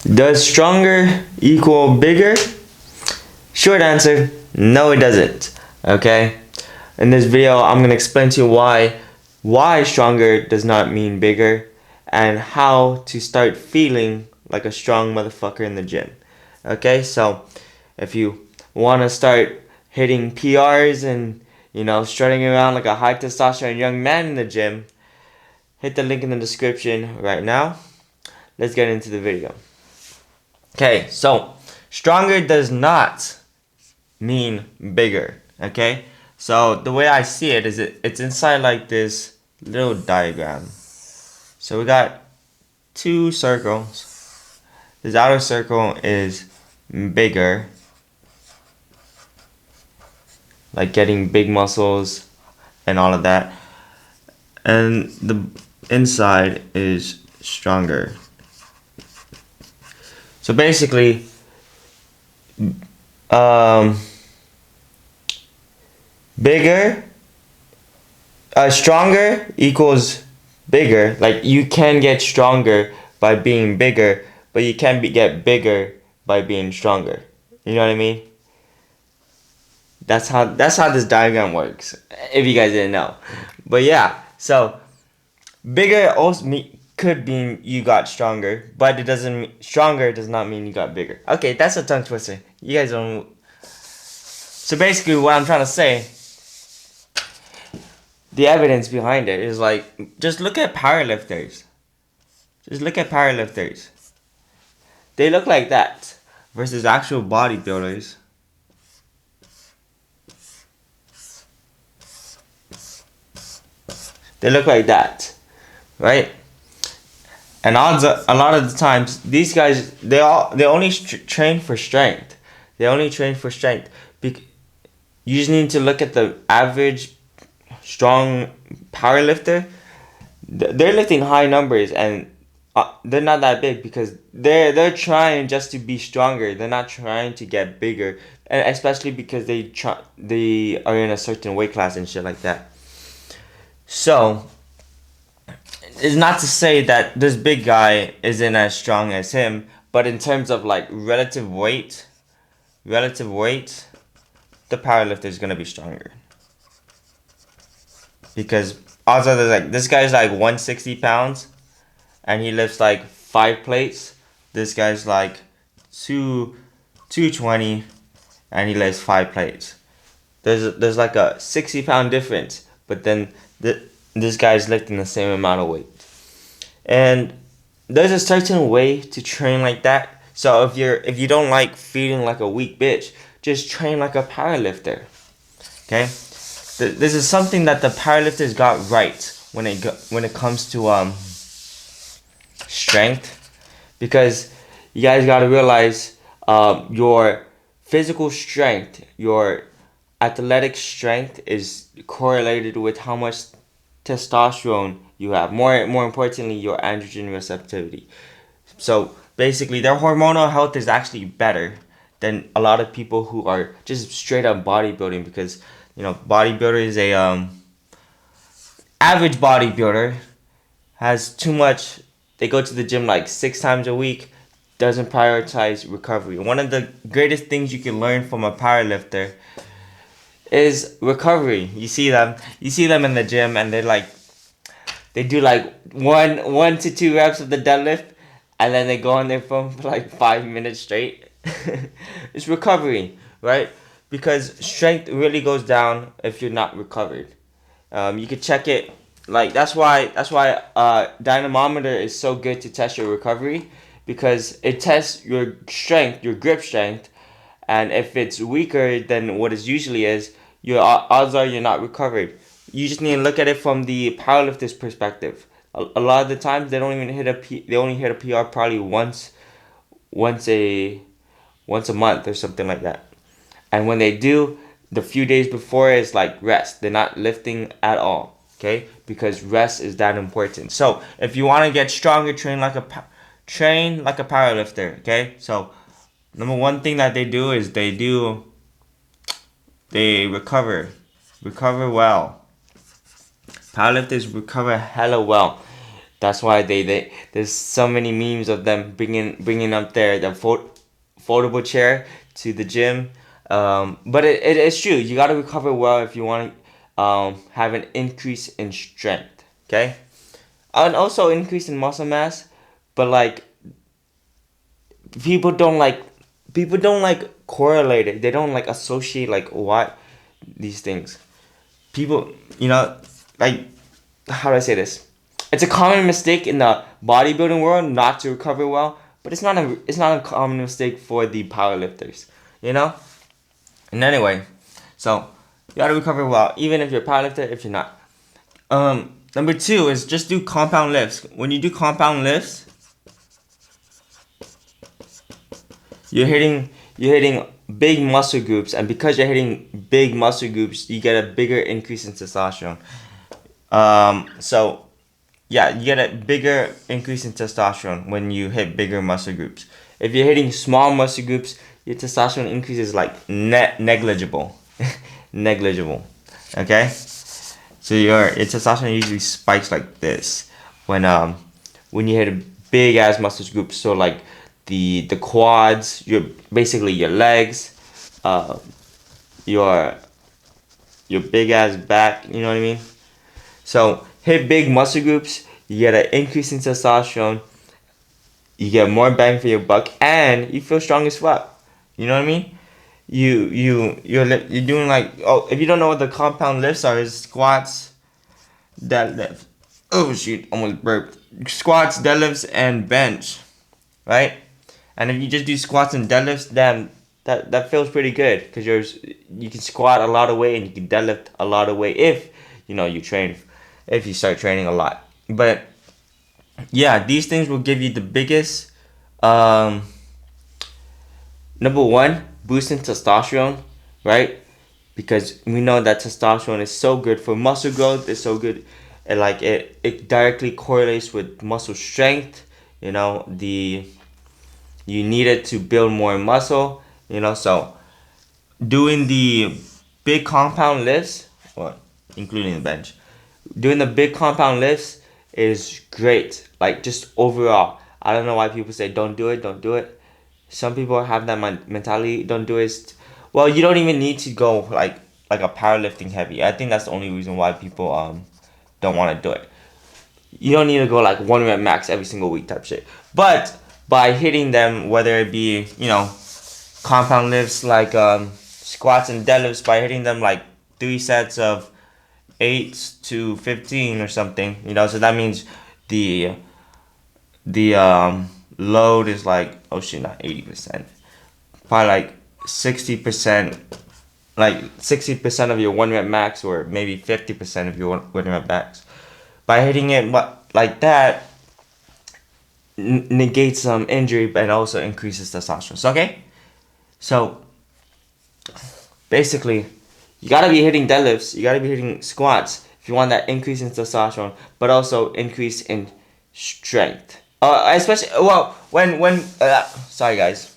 Does stronger equal bigger? Short answer, no it doesn't. Okay? In this video, I'm going to explain to you why stronger does not mean bigger and how to start feeling like a strong motherfucker in the gym. Okay? So, if you want to start hitting PRs and, strutting around like a high testosterone young man in the gym, hit the link in the description right now. Let's get into the video. Okay, so stronger does not mean bigger. Okay, so the way I see it is it's inside like this little diagram. So we got two circles. This outer circle is bigger, like getting big muscles and all of that, and the inside is stronger. So basically, stronger equals bigger. Like you can get stronger by being bigger, but you can get bigger by being stronger. You know what I mean? That's how this diagram works. If you guys didn't know, but yeah, so bigger also could mean you got stronger, but it doesn't mean stronger does not mean you got bigger. Okay, that's a tongue twister. You guys don't. So basically, what I'm trying to say, the evidence behind it is like, just look at powerlifters. Just look at powerlifters. They look like that versus actual bodybuilders. They look like that, right? And odds are, a lot of the times these guys they only train for strength. They only train for strength. You just need to look at the average strong powerlifter. They're lifting high numbers and they're not that big because they're trying just to be stronger. They're not trying to get bigger, and especially because they are in a certain weight class and shit like that. So it's not to say that this big guy isn't as strong as him, but in terms of like relative weight, the powerlifter is gonna be stronger. Because odds are like this guy's like 160 pounds and he lifts like 5 plates. This guy's like 220 and he lifts 5 plates. There's like a 60-pound difference, but then this guy's lifting the same amount of weight. And there's a certain way to train like that. So if you don't like feeling like a weak bitch, just train like a powerlifter. Okay? This is something that the powerlifters got right when it comes to strength, because you guys got to realize your physical strength, your athletic strength is correlated with how much testosterone you have. More importantly, your androgen receptivity. So basically, their hormonal health is actually better than a lot of people who are just straight up bodybuilding, because bodybuilder is a average bodybuilder has too much. They go to the gym like 6 times a week, doesn't prioritize recovery. One of the greatest things you can learn from a powerlifter is recovery. You see them in the gym and they do like one to 2 reps of the deadlift and then they go on their phone for like 5 minutes straight. It's recovery, right? Because strength really goes down if you're not recovered. You could check it. Like that's why dynamometer is so good to test your recovery, because it tests your strength, your grip strength, and if it's weaker than what it usually is, your odds are you're not recovered. You just need to look at it from the powerlifter's perspective. A lot of the times they don't even they only hit a PR probably once a month or something like that. And when they do, the few days before is like rest. They're not lifting at all. Okay, because rest is that important. So if you want to get stronger, train like a powerlifter. Okay, so number one thing that they do is they recover well. Powerlifters recover hella well. That's why they there's so many memes of them bringing up the foldable chair to the gym. But it's true. You got to recover well if you want to have an increase in strength. Okay, and also increase in muscle mass. But like people don't like people don't like correlate it. They don't like associate like what these things. People, like how do I say this? It's a common mistake in the bodybuilding world not to recover well, but it's not a common mistake for the powerlifters, you know. And anyway, so you gotta recover well, even if you're a powerlifter, if you're not. Number two is just do compound lifts. When you do compound lifts, you're hitting big muscle groups, and because you're hitting big muscle groups, you get a bigger increase in testosterone. So yeah, you get a bigger increase in testosterone when you hit bigger muscle groups. If you're hitting small muscle groups, your testosterone increase is like negligible, negligible. Okay, so your testosterone usually spikes like this when you hit a big ass muscle group. So like the quads, your legs, uh, your your big ass back. You know what I mean? So hit big muscle groups, you get an increase in testosterone, you get more bang for your buck, and you feel strong as fuck. You know what I mean? You're doing like, oh, if you don't know what the compound lifts are, is squats, deadlift. Oh shoot, almost burped. Squats, deadlifts, and bench, right? And if you just do squats and deadlifts, damn, that feels pretty good because you can squat a lot of weight and you can deadlift a lot of weight if you train, if you start training a lot. But yeah, these things will give you the biggest um, number one boost in testosterone, right? Because we know that testosterone is so good for muscle growth. It's so good, and like it directly correlates with muscle strength. The you need it to build more muscle. So doing the big compound lifts, or including the bench, doing the big compound lifts is great. Like just overall, I don't know why people say don't do it, don't do it. Some people have that mentality. Don't do it. Well, you don't even need to go like a powerlifting heavy. I think that's the only reason why people don't want to do it. You don't need to go like one rep max every single week type shit. But by hitting them, whether it be compound lifts like squats and deadlifts, by hitting them like 3 sets of 8 to 15 or something, so that means the load is like, oh shit, not 80%, probably like 60%, like 60% of your 1 rep max, or maybe 50% of your one rep max. By hitting it like that, negates some injury and also increases testosterone. So, okay, so basically, you gotta be hitting deadlifts, you gotta be hitting squats if you want that increase in testosterone, but also increase in strength. Especially sorry guys,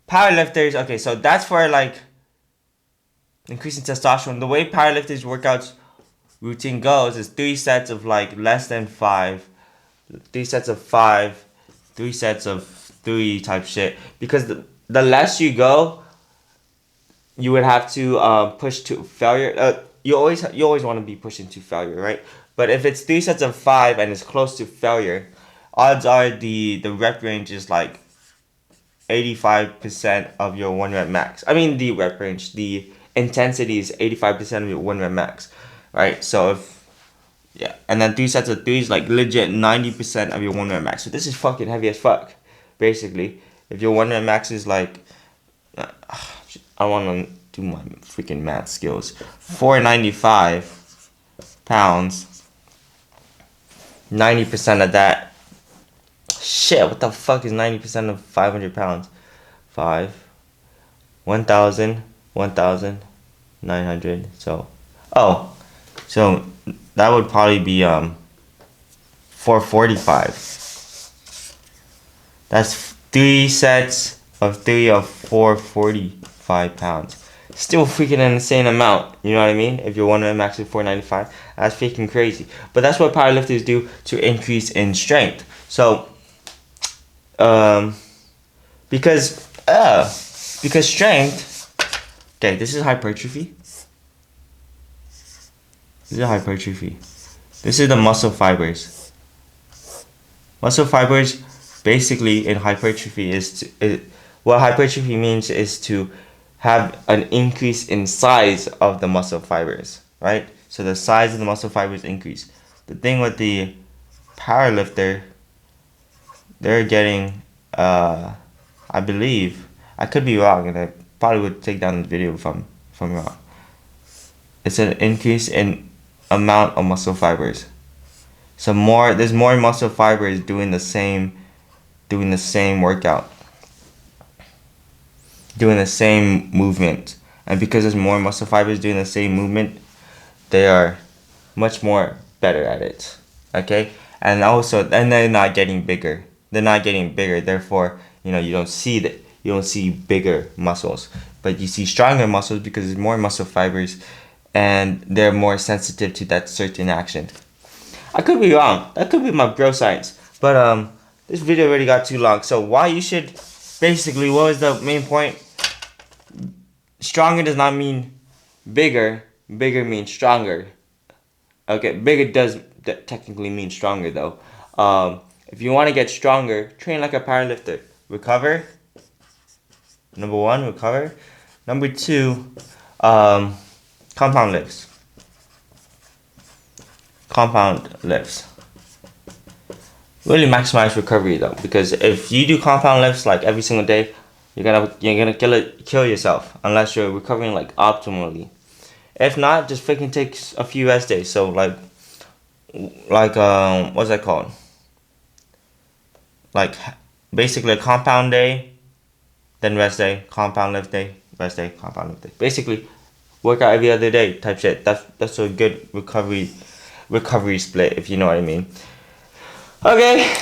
powerlifters. Okay, so that's for like increasing testosterone. The way powerlifters workouts routine goes is 3 sets of like less than 5, 3 sets of 5, 3 sets of 3 type shit. Because the less you go, you would have to push to failure. You always want to be pushing to failure, right? But if it's 3 sets of 5 and it's close to failure, odds are the rep range is like 85% of your 1 rep max. I mean the rep range, the intensity is 85% of your 1 rep max, right? So if yeah, and then 3 sets of 3 is like legit 90% of your 1 rep max. So this is fucking heavy as fuck, basically. If your 1 rep max is like, I want to do my freaking math skills. 495 pounds. 90% of that. Shit, what the fuck is 90% of 500 pounds? 5. 1,000. 1,900. So that would probably be 445. That's 3 sets of 3 of 445 pounds. Still freaking an insane amount. You know what I mean? If you're one of them maxing 495, that's freaking crazy. But that's what powerlifters do to increase in strength. So, because strength. Okay, this is hypertrophy. This is hypertrophy. This is the muscle fibers. Muscle fibers, basically in hypertrophy, what hypertrophy means is to have an increase in size of the muscle fibers, right? So the size of the muscle fibers increase. The thing with the powerlifter, they're getting, I believe, I could be wrong, and I probably would take down the video if I'm wrong. It's an increase in amount of muscle fibers. So there's more muscle fibers doing the same workout, doing the same movement. And because there's more muscle fibers doing the same movement, they are much more better at it. Okay? And also, and they're not getting bigger. They're not getting bigger. Therefore, you don't see bigger muscles, but you see stronger muscles because there's more muscle fibers, and they're more sensitive to that certain action. I could be wrong. That could be my bro science. But this video already got too long. So why you should, basically, what was the main point? Stronger does not mean bigger. Bigger means stronger. Okay, bigger does technically mean stronger though. If you want to get stronger, train like a powerlifter. Recover. Number 1, recover. Number 2, compound lifts. Compound lifts. Really maximize recovery though, because if you do compound lifts like every single day, you're gonna kill yourself unless you're recovering like optimally. If not, just freaking take a few rest days. So like what's that called? Like basically a compound day, then rest day, compound lift day, rest day, compound lift day. Basically, work out every other day type shit. That's a good recovery split, if you know what I mean. Okay,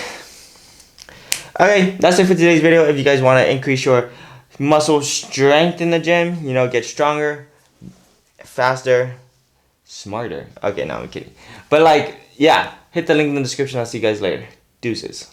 that's it for today's video. If you guys want to increase your muscle strength in the gym, get stronger, faster, smarter. Okay, no, I'm kidding. But yeah, hit the link in the description. I'll see you guys later. Deuces.